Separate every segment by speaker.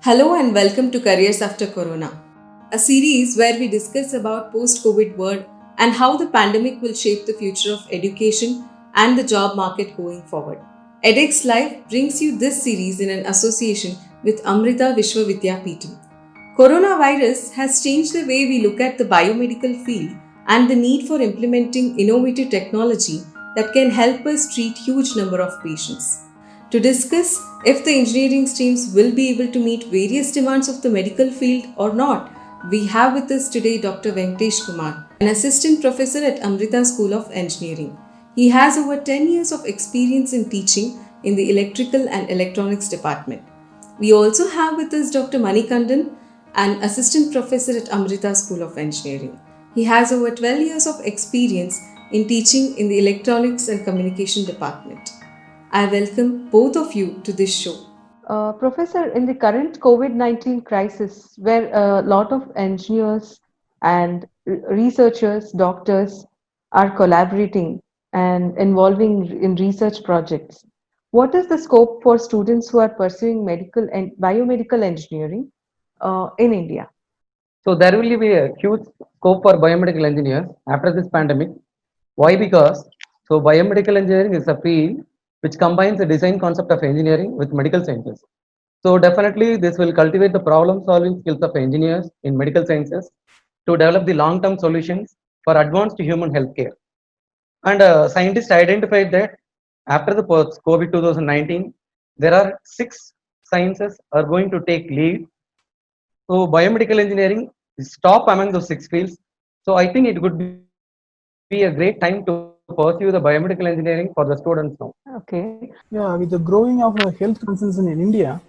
Speaker 1: Hello and welcome to Careers After Corona, a series where we discuss about post-COVID world and how the pandemic will shape the future of education and the job market going forward. edX Live brings you this series in an association with Amrita Vishwa Vidyapeetham. Coronavirus has changed the way we look at the biomedical field and the need for implementing innovative technology that can help us treat huge number of patients. To discuss if the engineering streams will be able to meet various demands of the medical field or not, we have with us today Dr. Venkatesh Kumar, an assistant professor at Amrita School of Engineering. He has over 10 years of experience in teaching in the electrical and electronics department. We also have with us Dr. Manikandan, an assistant professor at Amrita School of Engineering. He has over 12 years of experience in teaching in the electronics and communication department. I welcome both of you to this show.
Speaker 2: Professor, in the current COVID-19 crisis, where a lot of engineers and researchers, doctors are collaborating and involving in research projects, what is the scope for students who are pursuing medical and biomedical engineering in India?
Speaker 3: So there will be a huge scope for biomedical engineers after this pandemic. Why? Because biomedical engineering is a field which combines the design concept of engineering with medical sciences. So definitely this will cultivate the problem solving skills of engineers in medical sciences to develop the long term solutions for advanced human healthcare. And scientists identified that after the post COVID 2019, there are six sciences are going to take lead. So biomedical engineering is top among those six fields. So I think it would be a great time to pursue the biomedical engineering for the students now.
Speaker 2: Okay.
Speaker 4: Yeah, with the growing of health concerns in India,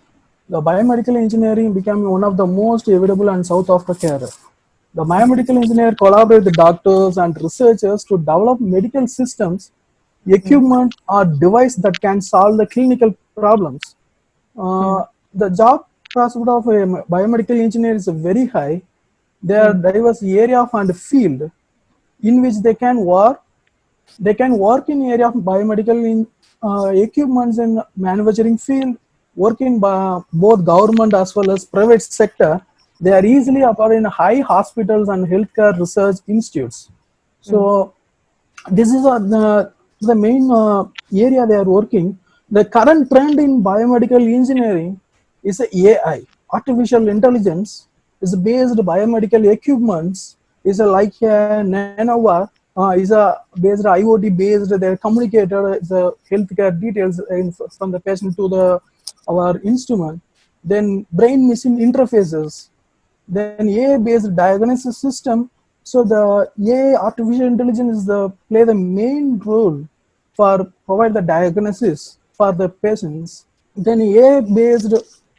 Speaker 4: the biomedical engineering became one of the most available and sought after care. The biomedical engineer collaborate with doctors and researchers to develop medical systems, equipment, or device that can solve the clinical problems. The job prospect of a biomedical engineer is very high. There are diverse area of and field in which they can work. They can work in area of biomedical equipments in manufacturing field, work in both government as well as private sector. They are easily appear in high hospitals and healthcare research institutes. So this is the main area they are working. The current trend in biomedical engineering is AI, artificial intelligence, is based biomedical equipments, is like a nanowire, is a based IoT based. Their communicator is a healthcare details from the patient to the our instrument. Then brain machine interfaces, then AI based diagnosis system. So the AI artificial intelligence is the play the main role for provide the diagnosis for the patients. Then AI based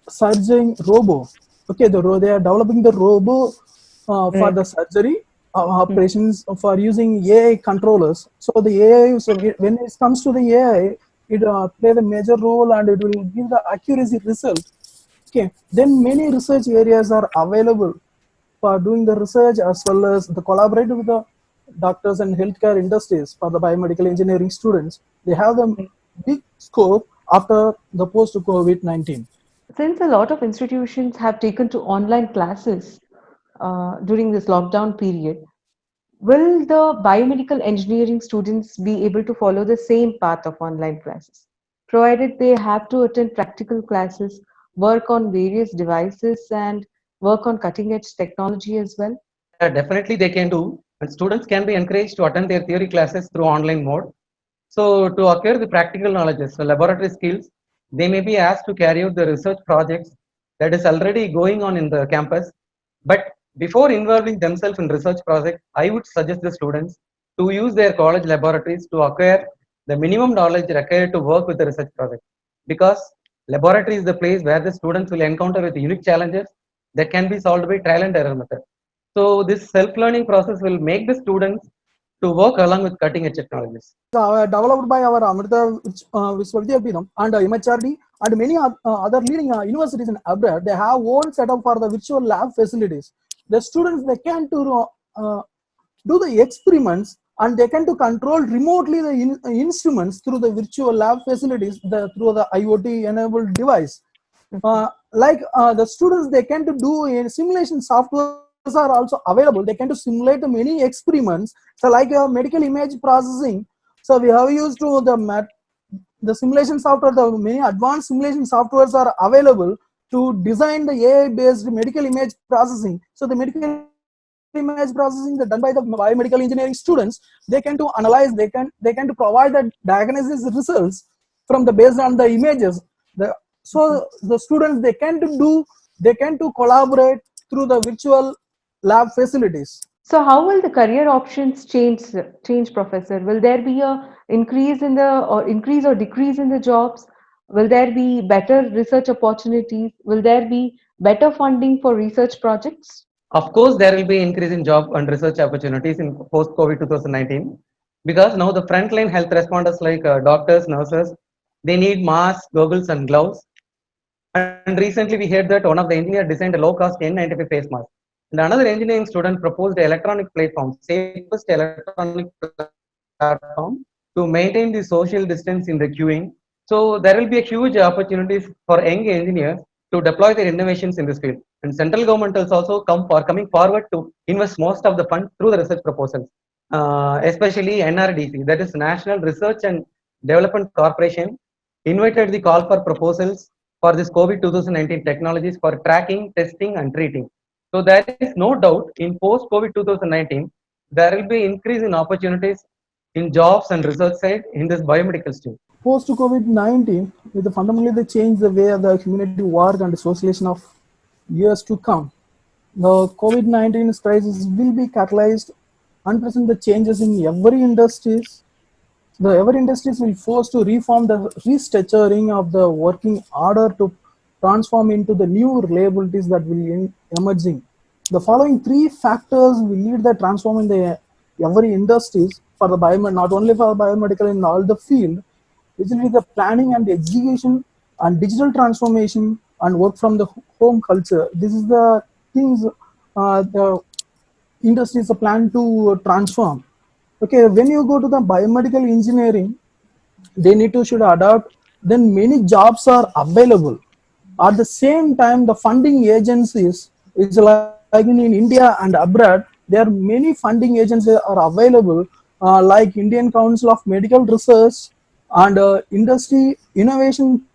Speaker 4: surgeon robo. Okay, they are developing the robo for the surgery operations for using AI controllers. So the AI, so when it comes to the AI, it play the major role and it will give the accuracy result. Okay, then many research areas are available for doing the research as well as the collaborate with the doctors and healthcare industries for the biomedical engineering students. They have the big scope after the post COVID-19.
Speaker 2: Since a lot of institutions have taken to online classes during this lockdown period, will the biomedical engineering students be able to follow the same path of online classes, provided they have to attend practical classes, work on various devices, and work on cutting edge technology as well?
Speaker 3: Yeah, definitely they can do. And students can be encouraged to attend their theory classes through online mode. So to acquire the practical knowledge, so laboratory skills, they may be asked to carry out the research projects that is already going on in the campus. But before involving themselves in research project, I would suggest the students to use their college laboratories to acquire the minimum knowledge required to work with the research project. Because laboratory is the place where the students will encounter with unique challenges that can be solved by trial and error method. So this self-learning process will make the students to work along with cutting-edge technologies.
Speaker 4: Developed by our Amrita Vishwavidyapitham and MHRD and many other leading universities in abroad. They have own setup for the virtual lab facilities. The students they can do the experiments and they can to control remotely the instruments through the virtual lab facilities through the IoT enabled device. The students, they can to do in simulation softwares are also available. They can to simulate many experiments. So like medical image processing, so we have used to the simulation software. The many advanced simulation softwares are available to design the AI based medical image processing. So the medical image processing that done by the biomedical engineering students, they can to analyze, they can to provide the diagnosis results from the based on the images. So the students, they can to collaborate through the virtual lab facilities.
Speaker 2: So how will the career options change, Professor? Will there be a increase or decrease in the jobs? Will there be better research opportunities? Will there be better funding for research projects?
Speaker 3: Of course, there will be increase in job and research opportunities in post-COVID 2019 because now the frontline health responders like doctors, nurses, they need masks, goggles, and gloves. And recently, we heard that one of the engineers designed a low-cost N95 face mask. And another engineering student proposed an electronic platform, safest electronic platform to maintain the social distance in the queuing. So there will be a huge opportunities for young engineers to deploy their innovations in this field. And central government is also coming forward to invest most of the fund through the research proposals, especially NRDC, that is National Research and Development Corporation, invited the call for proposals for this COVID 2019 technologies for tracking, testing, and treating. So there is no doubt in post COVID 2019 there will be increase in opportunities in jobs and research side in this biomedical stream.
Speaker 4: Post COVID-19, with fundamentally they change the way of the humanity work and the socialization of years to come. The COVID-19 crisis will be catalyzed unprecedented changes in every industries. The every industries will force to reform the restructuring of the working order to transform into the new reliabilities that will emerging. The following three factors will lead the transform in the every industries for the not only for biomedical in all the field, which will be the planning and the execution and digital transformation and work from the home culture. This is the things the industries are planned to transform. Okay, when you go to the biomedical engineering, they need to should adopt, then many jobs are available. At the same time, the funding agencies is like in India and abroad, there are many funding agencies are available, like Indian Council of Medical Research and Industry Innovation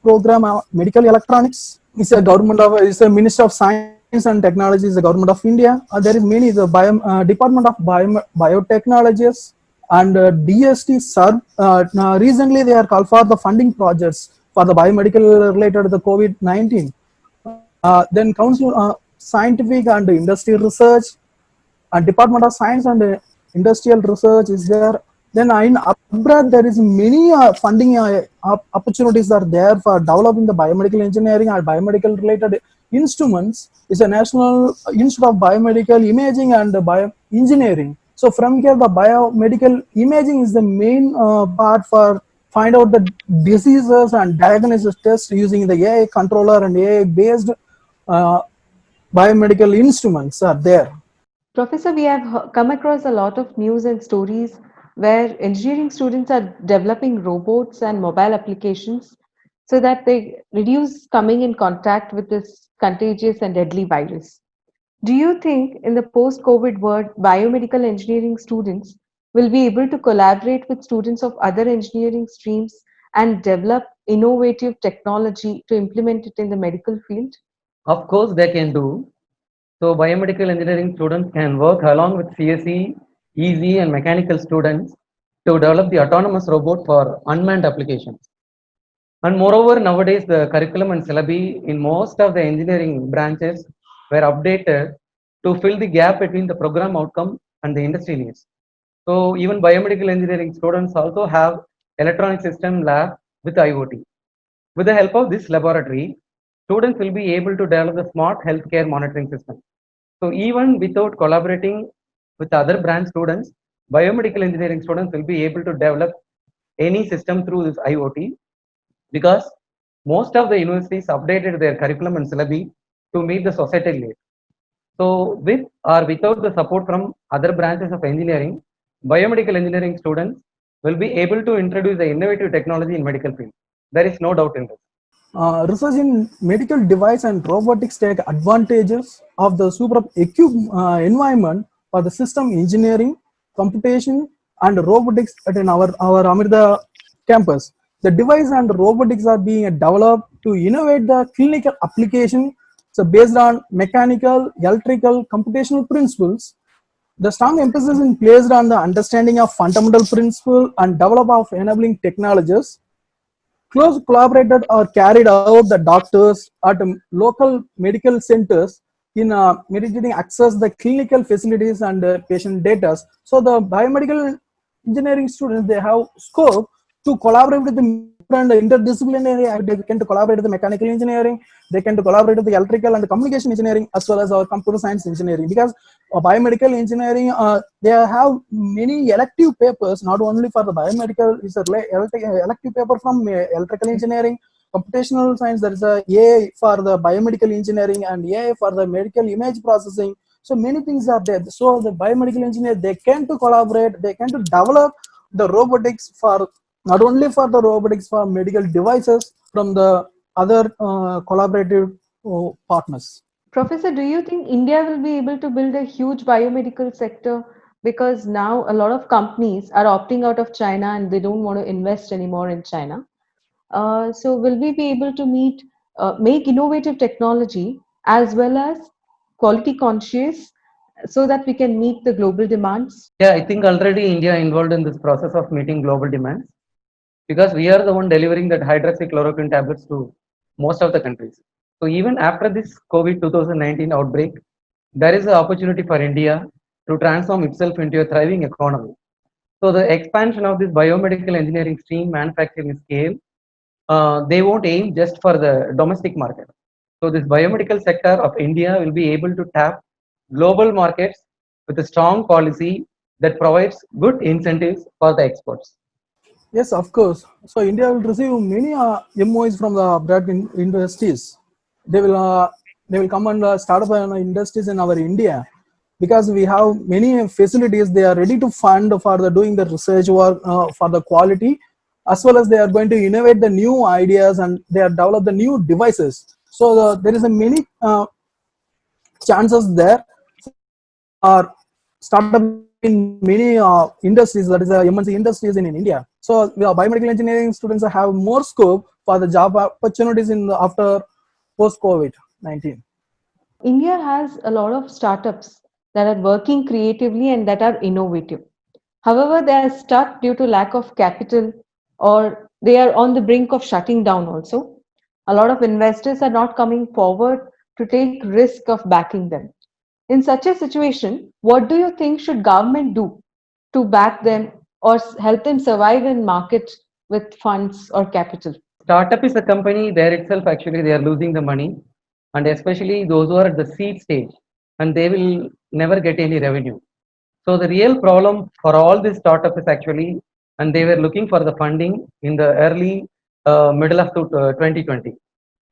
Speaker 4: Program. Medical Electronics is a government of, is a Minister of Science and Technology, is the government of India. There is many, the Department of Biotechnologies and DST SERB. Recently they are called for the funding projects for the biomedical related to the COVID-19. Then Council Scientific and Industry Research and Department of Science and Industrial Research is there. Then in abroad there is many funding opportunities are there for developing the biomedical engineering and biomedical related instruments. Is a National Institute of Biomedical Imaging and Bioengineering. So from here the biomedical imaging is the main part for find out the diseases and diagnosis tests using the AI controller and AI based biomedical instruments are there.
Speaker 2: Professor, we have come across a lot of news and stories where engineering students are developing robots and mobile applications so that they reduce coming in contact with this contagious and deadly virus. Do you think in the post COVID world, biomedical engineering students will be able to collaborate with students of other engineering streams and develop innovative technology to implement it in the medical field?
Speaker 3: Of course, they can do. So biomedical engineering students can work along with CSE, EZ, and mechanical students to develop the autonomous robot for unmanned applications. And moreover, nowadays the curriculum and syllabi in most of the engineering branches were updated to fill the gap between the program outcome and the industry needs. So even biomedical engineering students also have electronic system lab with IoT. With the help of this laboratory, students will be able to develop the smart healthcare monitoring system. So even without collaborating with other branch students, biomedical engineering students will be able to develop any system through this IoT because most of the universities updated their curriculum and syllabi to meet the societal needs. So with or without the support from other branches of engineering, biomedical engineering students will be able to introduce the innovative technology in medical field. There is no doubt in this.
Speaker 4: Research in medical device and robotics take advantages of the super equipped environment for the system engineering, computation, and robotics at our Amrita campus. The device and robotics are being developed to innovate the clinical application. So based on mechanical, electrical, computational principles, the strong emphasis is placed on the understanding of fundamental principle and develop of enabling technologies. Close collaborated or carried out the doctors at local medical centers in mitigating access the clinical facilities and patient data. So the biomedical engineering students, they have scope to collaborate with the different interdisciplinary. They can to collaborate with the mechanical engineering, they can to collaborate with the electrical and communication engineering, as well as our computer science engineering, because biomedical engineering, they have many elective papers, not only for the biomedical. It's a elective paper from electrical engineering, computational science. There is a AI for the biomedical engineering and AI for the medical image processing. So many things are there. So the biomedical engineer, they can to collaborate, they can to develop the robotics for not only for the robotics, for medical devices from the other collaborative partners.
Speaker 2: Professor, do you think India will be able to build a huge biomedical sector? Because now a lot of companies are opting out of China and they don't want to invest anymore in China. So will we be able to make innovative technology as well as quality conscious so that we can meet the global demands?
Speaker 3: Yeah, I think already India involved in this process of meeting global demands because we are the one delivering that hydroxychloroquine tablets to most of the countries. So even after this COVID 2019 outbreak, there is an opportunity for India to transform itself into a thriving economy. So the expansion of this biomedical engineering stream manufacturing scale, they won't aim just for the domestic market. So this biomedical sector of India will be able to tap global markets with a strong policy that provides good incentives for the exports.
Speaker 4: Yes, of course. So India will receive many MOIs from the abroad industries. They will uh, they will come and start up industries in our India, because we have many facilities. They are ready to fund for the doing the research work for the quality, as well as they are going to innovate the new ideas and they are develop the new devices. So there is a many chances there are startup in many industries, that is MNC industries in India. So biomedical engineering students have more scope for the job opportunities in the, after post COVID-19.
Speaker 2: India has a lot of startups that are working creatively and that are innovative. However, they are stuck due to lack of capital or they are on the brink of shutting down also. A lot of investors are not coming forward to take risk of backing them. In such a situation, what do you think should government do to back them or help them survive in market with funds or capital?
Speaker 3: Startup is a company there itself, actually, they are losing the money, and especially those who are at the seed stage, and they will never get any revenue. So the real problem for all this startup is actually, and they were looking for the funding in the early middle of 2020.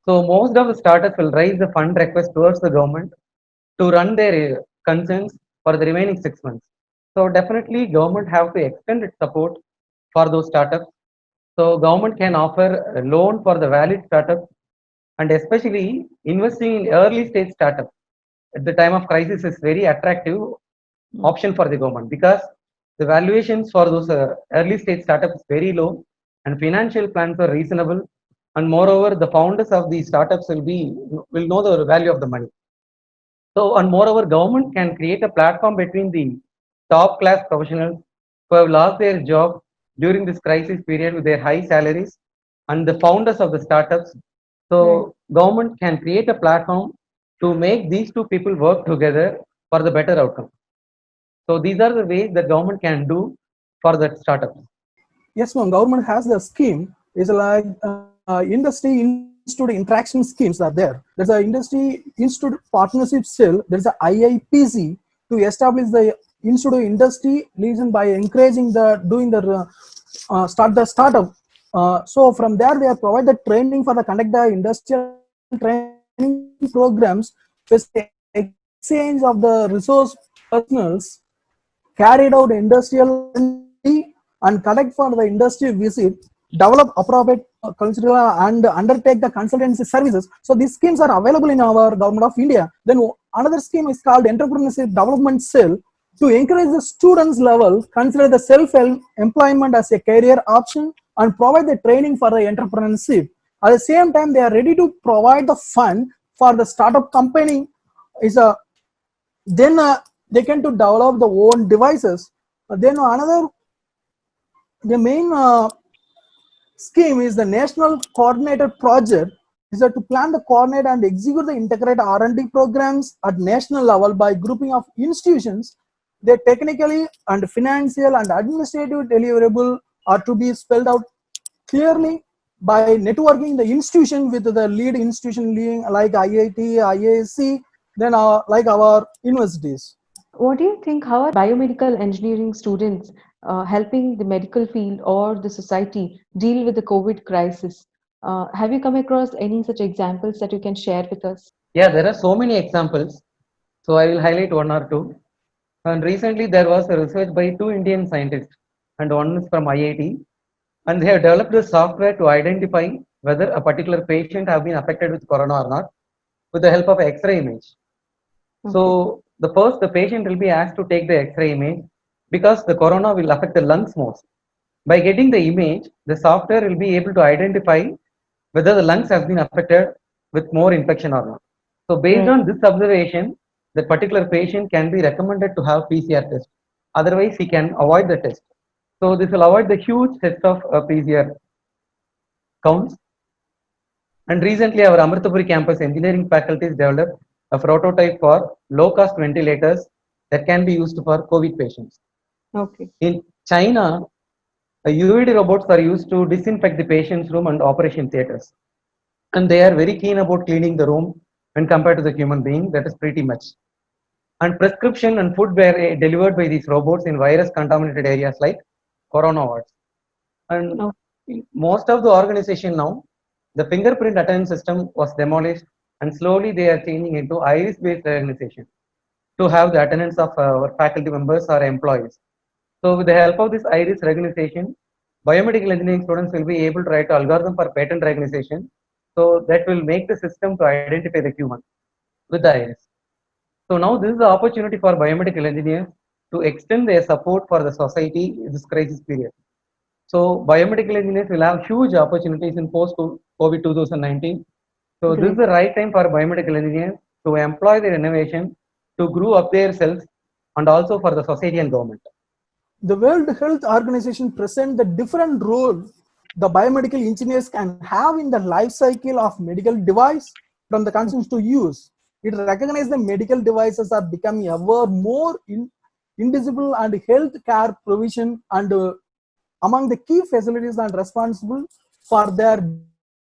Speaker 3: So most of the startups will raise the fund request towards the government to run their concerns for the remaining 6 months. So definitely government have to extend its support for those startups. So government can offer a loan for the valid startups, and especially investing in early stage startups at the time of crisis is very attractive option for the government, because the valuations for those early stage startups is very low and financial plans are reasonable, and moreover the founders of these startups will know the value of the money. So, and moreover, government can create a platform between the top class professionals who have lost their job during this crisis period with their high salaries and the founders of the startups.
Speaker 2: Right.
Speaker 3: So, government can create a platform to make these two people work together for the better outcome. So, these are the ways that government can do for that startups.
Speaker 4: Yes, ma'am. Government has the scheme. It's like industry institute interaction schemes are there. There's a industry institute partnership cell. There's a IIPC to establish the institute industry reason by encouraging the doing the start the startup. So from there they are provide the training for the conduct the industrial training programs, exchange of the resource personals, carried out industrial and conduct for the industry visit, develop appropriate cultural and undertake the consultancy services. So these schemes are available in our government of India. Then another scheme is called Entrepreneurship Development Cell. To encourage the students level, consider the self-employment as a career option and provide the training for the entrepreneurship. At the same time, they are ready to provide the fund for the startup company. Is a then they can to develop the own devices. Then another, the main scheme is the National Coordinator Project. Is that to plan the coordinate and execute the integrated R&D programs at national level by grouping of institutions. Their technically and financial and administrative deliverable are to be spelled out clearly by networking the institution with the lead institution leading like IIT, IISc, then like our universities.
Speaker 2: What do you think? How are biomedical engineering students helping the medical field or the society deal with the COVID crisis? Have you come across any such examples that you can share with us?
Speaker 3: Yeah, there are so many examples. So I will highlight one or two. And recently there was a research by two Indian scientists, and one is from IIT, and they have developed a software to identify whether a particular patient have been affected with corona or not with the help of X-ray image. So the patient will be asked to take the X-ray image because the corona will affect the lungs most. By getting the image, the software will be able to identify whether the lungs has been affected with more infection or not. So based on this observation, that particular patient can be recommended to have PCR test. Otherwise, he can avoid the test. So this will avoid the huge test of PCR counts. And recently, our Amritapuri campus engineering faculties developed a prototype for low-cost ventilators that can be used for COVID patients.
Speaker 2: Okay.
Speaker 3: In China, UVD robots are used to disinfect the patient's room and operation theaters. And they are very keen about cleaning the room when compared to the human being. That is pretty much. And prescription and food were delivered by these robots in virus contaminated areas like corona wards. And most of the organization now, the fingerprint attendance system was demolished, and slowly they are changing into iris based recognition to have the attendance of our faculty members or employees. So with the help of this iris recognition, biomedical engineering students will be able to write an algorithm for pattern recognition. So that will make the system to identify the human with the iris. So now this is the opportunity for biomedical engineers to extend their support for the society in this crisis period. So biomedical engineers will have huge opportunities in post-COVID 2019. So this is the right time for biomedical engineers to employ their innovation to grow up themselves and also for the society and government.
Speaker 4: The World Health Organization presents the different role the biomedical engineers can have in the life cycle of medical device from the conception to use. It recognizes the medical devices are becoming ever more indivisible and health care provision and among the key facilities and responsible for their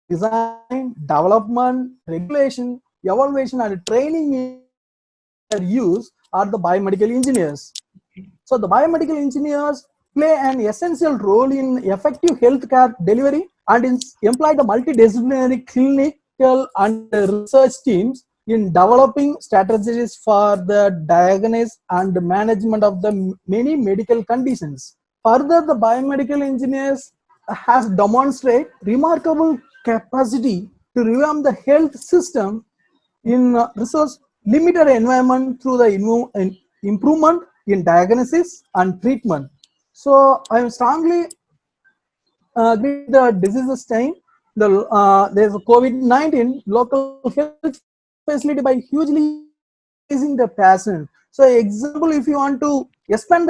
Speaker 4: design, development, regulation, evaluation and training in their use are the biomedical engineers. So the biomedical engineers play an essential role in effective healthcare delivery and employ the multidisciplinary clinical and research teams in developing strategies for the diagnosis and management of the many medical conditions. Further, the biomedical engineers has demonstrated remarkable capacity to revamp the health system in resource limited environment through the improvement in diagnosis and treatment. So I am strongly agree the diseases time. There's a COVID-19 local health facility by hugely increasing the patient. So example, if you want to expand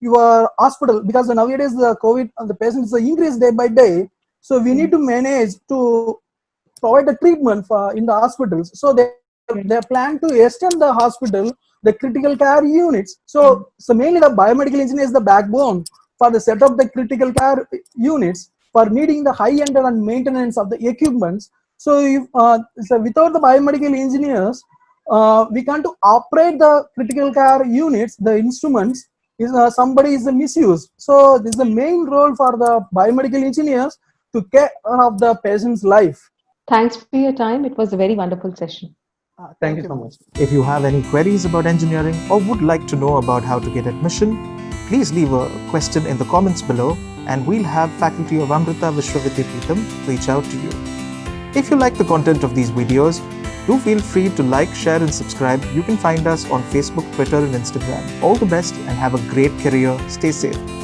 Speaker 4: your hospital, because nowadays the COVID the patients increase day by day, so we need to manage to provide the treatment for in the hospitals. So they plan to extend the hospital, the critical care units. So mainly the biomedical engineer is the backbone for the set of the critical care units for needing the high end and maintenance of the equipments. So if so without the biomedical engineers, we can't operate the critical care units, the instruments. Is somebody is misused. So this is the main role for the biomedical engineers to care of the patient's life.
Speaker 2: Thanks for your time. It was a very wonderful session.
Speaker 3: Thank you so much.
Speaker 5: If you have any queries about engineering or would like to know about how to get admission, please leave a question in the comments below and we'll have faculty of Amrita Vishwavidyapeetham reach out to you. If you like the content of these videos, do feel free to like, share and subscribe. You can find us on Facebook, Twitter and Instagram. All the best and have a great career. Stay safe.